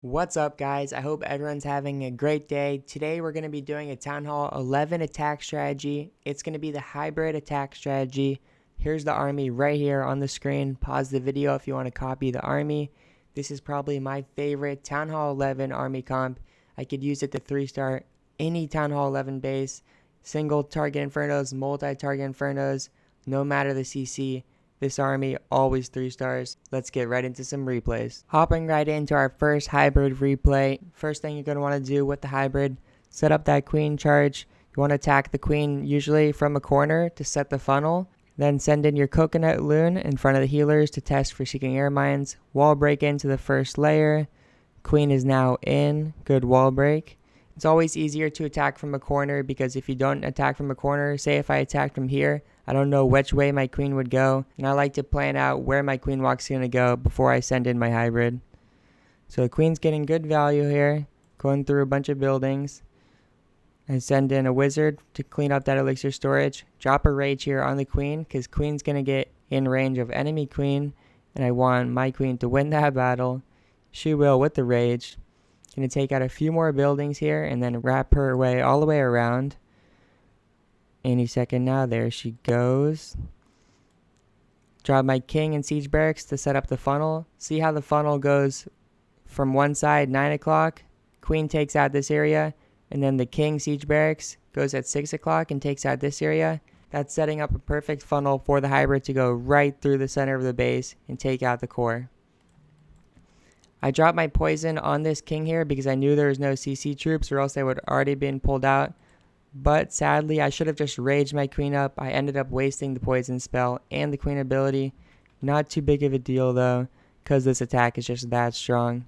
What's up, guys? I hope everyone's having a great day. Today we're going to be doing a Town Hall 11 attack strategy. It's going to be the hybrid attack strategy. Here's the army right here on the screen. Pause the video if you want to copy the army. This is probably my favorite Town Hall 11 army comp. I could use it to 3-star any Town Hall 11 base. Single target infernos, multi-target infernos, no matter the CC. This army, always 3 stars. Let's get right into some replays. Hopping right into our first hybrid replay. First thing you're going to want to do with the hybrid, set up that queen charge. You want to attack the queen usually from a corner to set the funnel. Then send in your coconut loon in front of the healers to test for seeking air mines. Wall break into the first layer. Queen is now in. Good wall break. It's always easier to attack from a corner because if you don't attack from a corner, say if I attacked from here, I don't know which way my queen would go, and I like to plan out where my queen walk's going to go before I send in my hybrid. So the queen's getting good value here, going through a bunch of buildings. I send in a wizard to clean up that elixir storage. Drop a rage here on the queen because queen's going to get in range of enemy queen, and I want my queen to win that battle. She will with the rage. Going to take out a few more buildings here and then wrap her way all the way around. Any second now. There she goes. Drop my king and siege barracks to set up the funnel. See how the funnel goes from one side, 9 o'clock. Queen takes out this area. And then the king siege barracks goes at 6 o'clock and takes out this area. That's setting up a perfect funnel for the hybrid to go right through the center of the base and take out the core. I dropped my poison on this king here because I knew there was no CC troops or else they would already been pulled out. But sadly, I should have just raged my queen up. I ended up wasting the poison spell and the queen ability. Not too big of a deal though, because this attack is just that strong.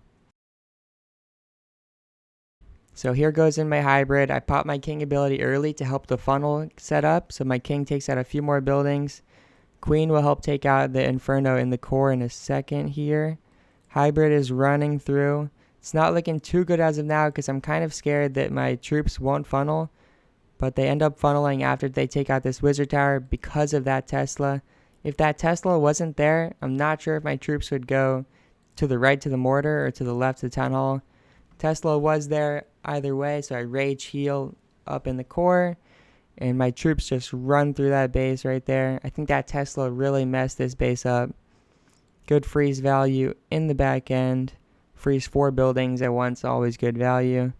So here goes in my hybrid. I pop my king ability early to help the funnel set up. So my king takes out a few more buildings. Queen will help take out the inferno in the core in a second here. Hybrid is running through. It's not looking too good as of now because I'm kind of scared that my troops won't funnel. But they end up funneling after they take out this wizard tower because of that Tesla. If that Tesla wasn't there, I'm not sure if my troops would go to the right to the mortar or to the left to the town hall. Tesla was there either way, so I rage heal up in the core. And my troops just run through that base right there. I think that Tesla really messed this base up. Good freeze value in the back end. Freeze 4 buildings at once, always good value.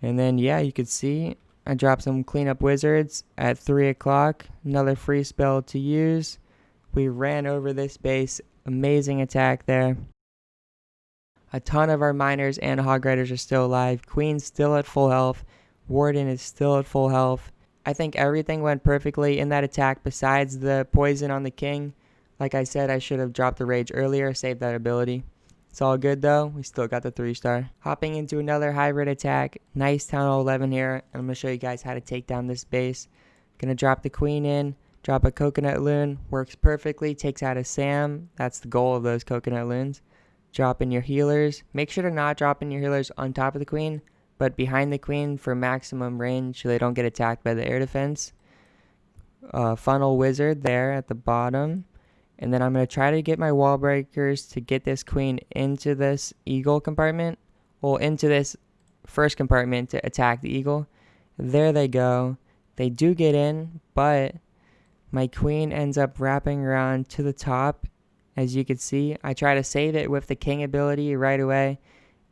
And then, yeah, you could see I dropped some cleanup wizards at 3 o'clock. Another free spell to use. We ran over this base. Amazing attack there. A ton of our miners and hog riders are still alive. Queen's still at full health. Warden is still at full health. I think everything went perfectly in that attack besides the poison on the king. Like I said, I should have dropped the rage earlier, saved that ability. It's all good though, we still got the 3-star. Hopping into another hybrid attack. Nice Town Hall 11 here. I'm going to show you guys how to take down this base. Going to drop the queen in, drop a coconut loon. Works perfectly, takes out a Sam. That's the goal of those coconut loons. Drop in your healers. Make sure to not drop in your healers on top of the queen, but behind the queen for maximum range so they don't get attacked by the air defense. Funnel wizard there at the bottom. And then I'm going to try to get my wall breakers to get this queen into this eagle compartment. Well, into this first compartment to attack the eagle. There they go. They do get in, but my queen ends up wrapping around to the top. As you can see, I try to save it with the king ability right away.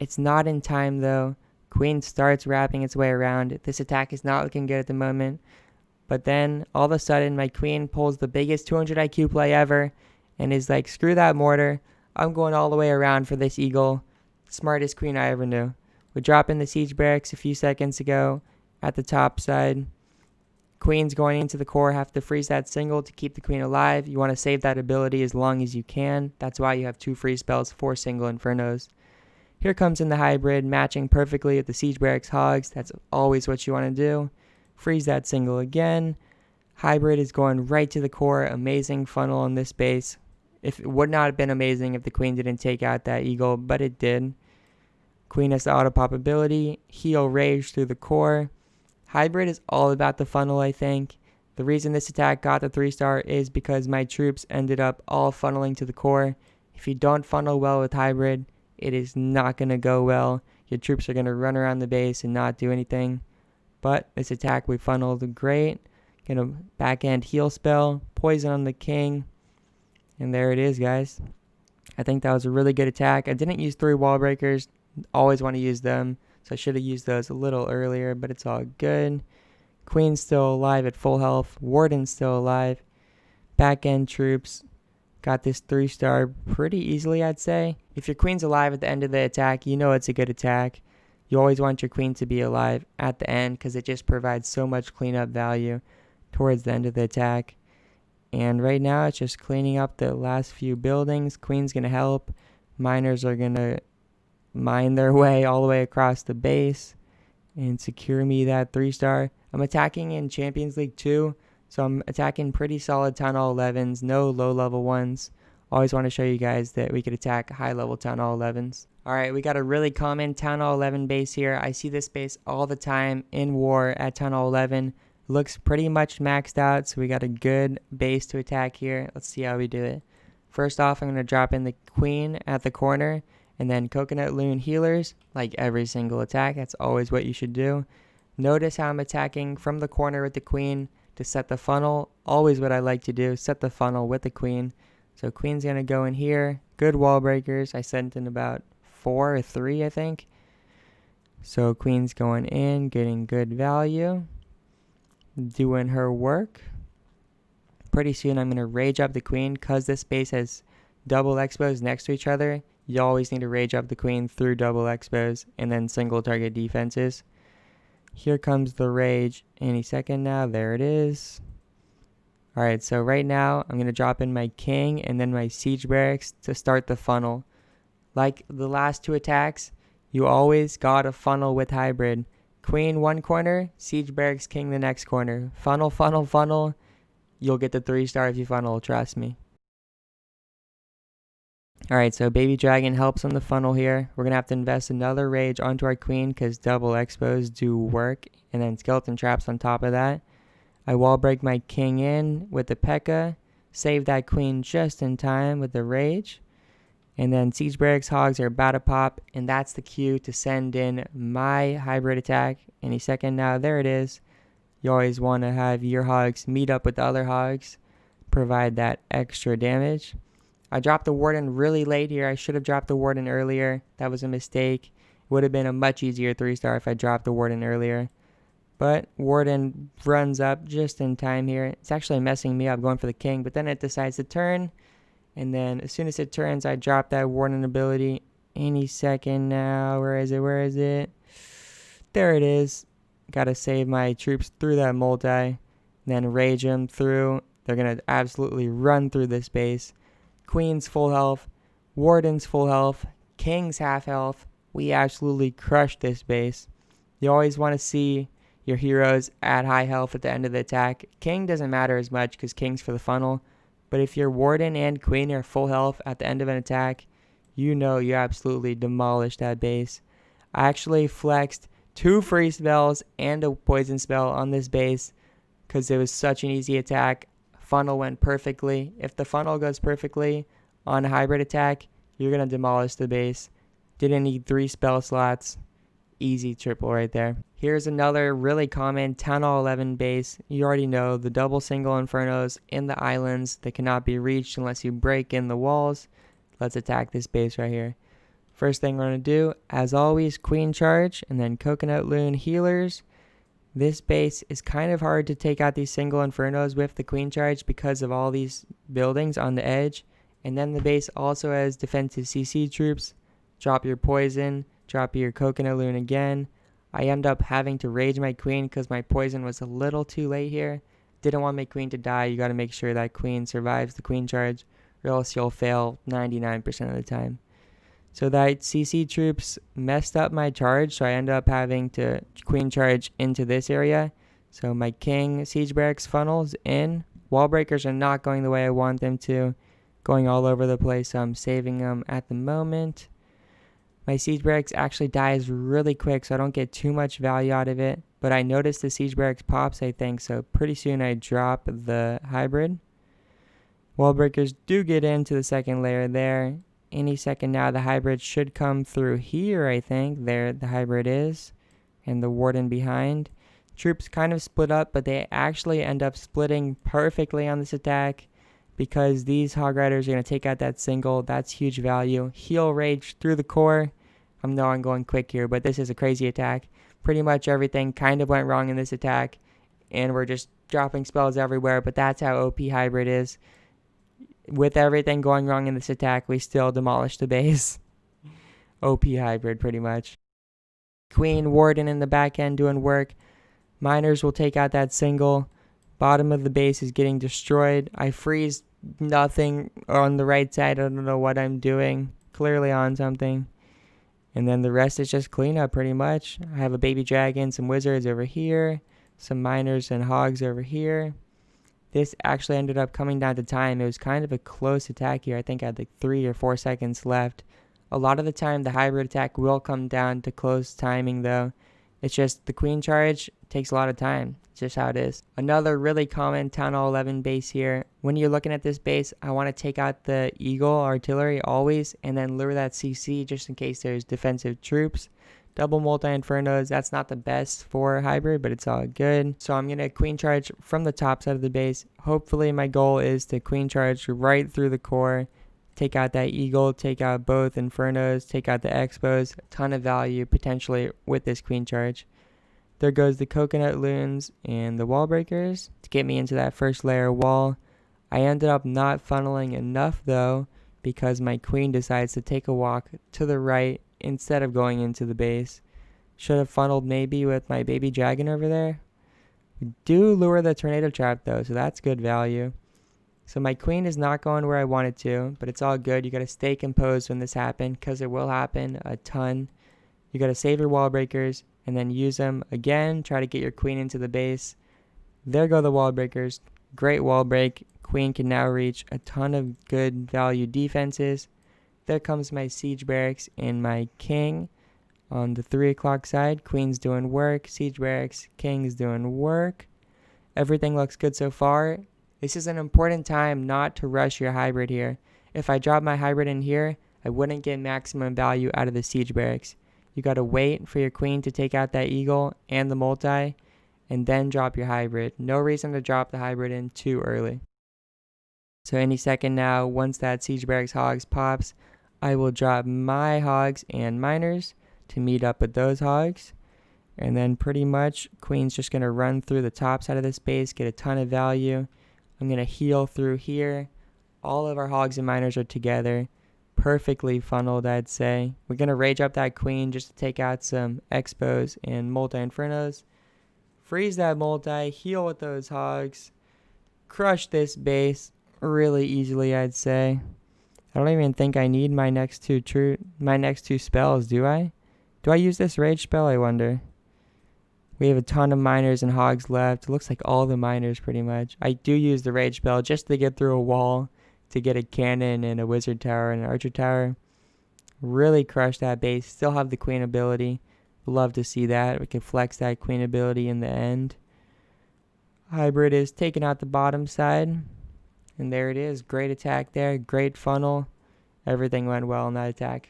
It's not in time though. Queen starts wrapping its way around. This attack is not looking good at the moment. But then, all of a sudden, my queen pulls the biggest 200 IQ play ever and is like, screw that mortar. I'm going all the way around for this eagle. Smartest queen I ever knew. We drop in the siege barracks a few seconds ago at the top side. Queen's going into the core. Have to freeze that single to keep the queen alive. You want to save that ability as long as you can. That's why you have 2 free spells, 4 single infernos. Here comes in the hybrid, matching perfectly with the siege barracks hogs. That's always what you want to do. Freeze that single again. Hybrid is going right to the core. Amazing funnel on this base. If it would not have been amazing if the queen didn't take out that eagle, but it did. Queen has the auto pop ability. Heal rage through the core. Hybrid is all about the funnel, I think. The reason this attack got the 3-star is because my troops ended up all funneling to the core. If you don't funnel well with hybrid, it is not going to go well. Your troops are going to run around the base and not do anything. But this attack we funneled great. Gonna backhand heal spell, poison on the king. And there it is, guys. I think that was a really good attack. I didn't use 3 wall breakers. Always want to use them. So I should have used those a little earlier, but it's all good. Queen's still alive at full health. Warden's still alive. Back end troops. Got this 3-star pretty easily, I'd say. If your queen's alive at the end of the attack, you know it's a good attack. You always want your queen to be alive at the end because it just provides so much cleanup value towards the end of the attack. And right now it's just cleaning up the last few buildings. Queen's going to help. Miners are going to mine their way all the way across the base and secure me that 3-star. I'm attacking in Champions League 2. So I'm attacking pretty solid Town Hall 11s, no low-level ones. Always want to show you guys that we could attack high-level Town Hall 11s. Alright, we got a really common Town Hall 11 base here. I see this base all the time in war at Town Hall 11. Looks pretty much maxed out, so we got a good base to attack here. Let's see how we do it. First off, I'm going to drop in the queen at the corner, and then coconut loon healers, like every single attack. That's always what you should do. Notice how I'm attacking from the corner with the queen to set the funnel. Always what I like to do, set the funnel with the queen. So queen's going to go in here. Good wall breakers. I sent in about 4 or 3, I think. So queen's going in, getting good value. Doing her work. Pretty soon I'm going to rage up the queen because this base has double expos next to each other. You always need to rage up the queen through double expos and then single target defenses. Here comes the rage any second now. There it is. Alright, so right now I'm going to drop in my king and then my siege barracks to start the funnel. Like the last 2 attacks, you always got a funnel with hybrid. Queen one corner, siege barracks, king the next corner. Funnel, funnel, funnel. You'll get the 3-star if you funnel, trust me. Alright, so baby dragon helps on the funnel here. We're going to have to invest another rage onto our queen because double expos do work. And then skeleton traps on top of that. I wall break my king in with the P.E.K.K.A. Save that queen just in time with the rage. And then siege barracks hogs are about to pop. And that's the cue to send in my hybrid attack any second now. There it is. You always want to have your hogs meet up with the other hogs. Provide that extra damage. I dropped the warden really late here. I should have dropped the warden earlier. That was a mistake. It would have been a much easier 3-star if I dropped the warden earlier. But warden runs up just in time here. It's actually messing me up going for the king. But then it decides to turn. And then as soon as it turns, I drop that warden ability any second now. Where is it? Where is it? There it is. Gotta save my troops through that multi. And then rage them through. They're going to absolutely run through this base. Queen's full health, Warden's full health, King's half health. We absolutely crushed this base. You always want to see your heroes at high health at the end of the attack. King doesn't matter as much because King's for the funnel. But if your Warden and Queen are full health at the end of an attack, you know you absolutely demolished that base. I actually flexed 2 free spells and a poison spell on this base because it was such an easy attack. Funnel went perfectly. If the funnel goes perfectly on a hybrid attack, you're going to demolish the base. Didn't need 3 spell slots. Easy triple right there. Here's another really common Town Hall 11 base. You already know the double single infernos in the islands. They cannot be reached unless you break in the walls. Let's attack this base right here. First thing we're going to do, as always, queen charge and then coconut loon healers. This base is kind of hard to take out these single infernos with the queen charge because of all these buildings on the edge. And then the base also has defensive CC troops. Drop your poison, drop your coconut loon again. I end up having to rage my queen because my poison was a little too late here. Didn't want my queen to die. You got to make sure that queen survives the queen charge or else you'll fail 99% of the time. So that CC troops messed up my charge, so I ended up having to queen charge into this area. So my king siege barracks funnels in. Wall breakers are not going the way I want them to. Going all over the place, so I'm saving them at the moment. My siege barracks actually dies really quick, so I don't get too much value out of it. But I noticed the siege barracks pops, I think, so pretty soon I drop the hybrid. Wall breakers do get into the second layer there. Any second now, the hybrid should come through here, I think. There, the hybrid is. And the warden behind. Troops kind of split up, but they actually end up splitting perfectly on this attack because these hog riders are going to take out that single. That's huge value. Heal rage through the core. I know I'm going quick here, but this is a crazy attack. Pretty much everything kind of went wrong in this attack, and we're just dropping spells everywhere, but that's how OP hybrid is. With everything going wrong in this attack, we still demolished the base. OP hybrid, pretty much. Queen, warden in the back end doing work. Miners will take out that single. Bottom of the base is getting destroyed. I freeze nothing on the right side. I don't know what I'm doing. Clearly on something. And then the rest is just cleanup pretty much. I have a baby dragon, some wizards over here, some miners and hogs over here. This actually ended up coming down to time. It was kind of a close attack here. I think I had like 3 or 4 seconds left. A lot of the time the hybrid attack will come down to close timing though. It's just the queen charge takes a lot of time. It's just how it is. Another really common Town Hall 11 base here. When you're looking at this base, I want to take out the Eagle artillery always and then lure that CC just in case there's defensive troops. Double multi-infernos, that's not the best for hybrid, but it's all good. So I'm going to queen charge from the top side of the base. Hopefully my goal is to queen charge right through the core. Take out that Eagle, take out both Infernos, take out the Expos. A ton of value potentially with this queen charge. There goes the Coconut Loons and the Wall Breakers to get me into that first layer wall. I ended up not funneling enough though because my queen decides to take a walk to the right instead of going into the base. Should have funneled maybe with my baby dragon over there. We do lure the tornado trap though, so that's good value. So my queen is not going where I wanted to, but it's all good. You got to stay composed when this happens because it will happen a ton. You got to save your wall breakers and then use them again. Try to get your queen into the base. There go the wall breakers. Great wall break. Queen can now reach a ton of good value defenses. There comes my siege barracks and my king on the 3 o'clock side. Queen's doing work. Siege barracks. King's doing work. Everything looks good so far. This is an important time not to rush your hybrid here. If I drop my hybrid in here, I wouldn't get maximum value out of the siege barracks. You got to wait for your queen to take out that eagle and the multi, and then drop your hybrid. No reason to drop the hybrid in too early. So any second now, once that siege barracks hogs pops, I will drop my hogs and miners to meet up with those hogs. And then pretty much, queen's just going to run through the top side of this base, get a ton of value. I'm going to heal through here. All of our hogs and miners are together. Perfectly funneled, I'd say. We're going to rage up that queen just to take out some expos and multi-infernos. Freeze that multi, heal with those hogs. Crush this base really easily, I'd say. I don't even think I need my next two spells, do I? Do I use this rage spell, I wonder? We have a ton of miners and hogs left. It looks like all the miners pretty much. I do use the rage spell just to get through a wall to get a cannon and a wizard tower and an archer tower. Really crush that base. Still have the queen ability. Love to see that. We can flex that queen ability in the end. Hybrid is taking out the bottom side. And there it is. Great attack there. Great funnel. Everything went well in that attack.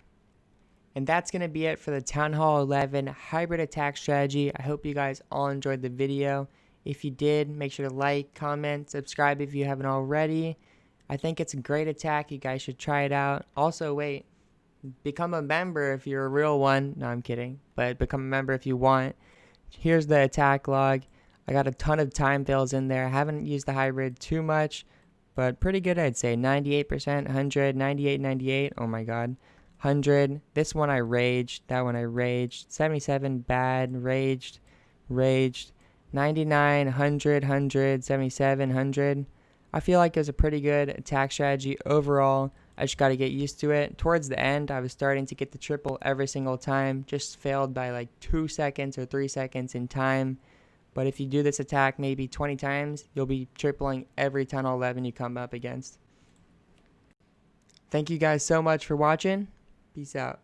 And that's going to be it for the Town Hall 11 hybrid attack strategy. I hope you guys all enjoyed the video. If you did, make sure to like, comment, subscribe if you haven't already. I think it's a great attack. You guys should try it out. Also, wait, become a member if you're a real one. No, I'm kidding. But become a member if you want. Here's the attack log. I got a ton of time fails in there. I haven't used the hybrid too much, but pretty good, I'd say. 98%, 100, 98, 98. Oh my god. 100. This one I raged. That one I raged. 77, bad. Raged. 99, 100, 100, 77, 100. I feel like it was a pretty good attack strategy overall. I just got to get used to it. Towards the end, I was starting to get the triple every single time. Just failed by like 2 seconds or 3 seconds in time. But if you do this attack maybe 20 times, you'll be tripling every Town Hall 11 you come up against. Thank you guys so much for watching. Peace out.